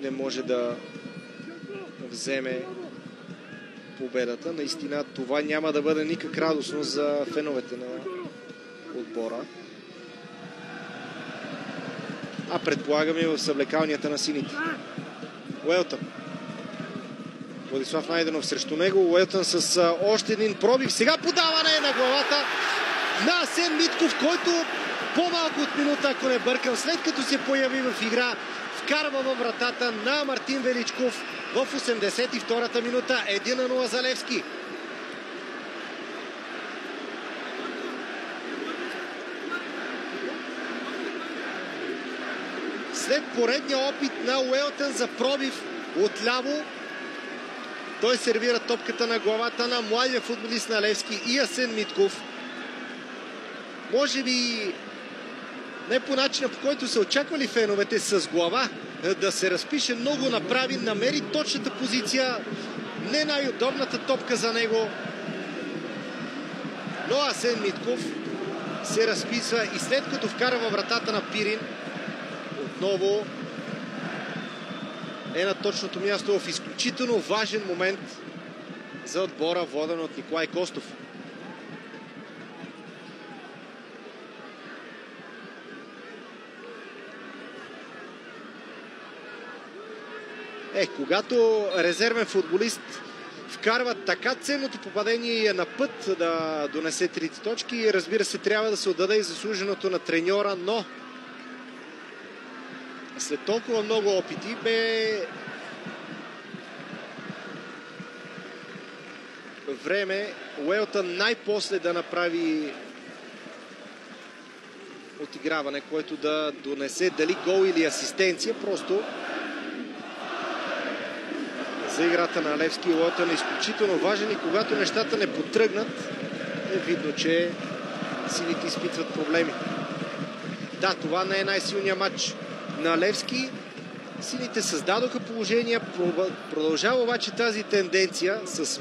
не може да вземе победата. Наистина това няма да бъде никак радостно за феновете на отбора. А предполагаме в съблекалнията на сините. Уелтън. Владислав Найденов срещу него. Уелтън с още един пробив. Сега подаване на главата на Асен Митков, който по-малко от минута, ако не бъркам, след като се появи в игра, вкарва във вратата на Мартин Величков в 82-та минута. 1-0 за Левски. След поредния опит на Уелтън за пробив отляво, той сервира топката на главата на младия футболист на Левски и Асен Митков. Може би не по начина, по който са очаквали феновете, с глава да се разпише, много направи, намери точната позиция, не най-удобната топка за него. Но Асен Митков се разписва и след като вкара във вратата на Пирин, отново е на точното място в изключително важен момент за отбора, воден от Николай Костов. Когато резервен футболист вкарва така ценното попадение и е на път да донесе трите точки, разбира се, трябва да се отдаде и заслуженото на треньора, но след толкова много опити бе време Уелтън най-после да направи отиграване, което да донесе дали гол или асистенция. Просто за играта на Левски Уелтън е изключително важен и когато нещата не потръгнат, е видно, че сините изпитват проблеми. Да, това не е най-силният матч на Левски. Сините създадоха положения, продължава обаче тази тенденция с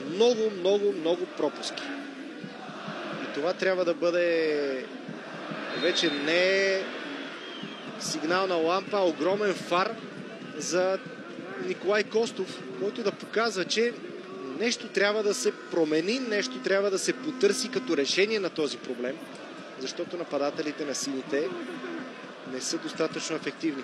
много пропуски. И това трябва да бъде вече не сигнална лампа, а огромен фар за Николай Костов, който да показва, че нещо трябва да се промени, нещо трябва да се потърси като решение на този проблем, защото нападателите на сините не са достатъчно ефективни.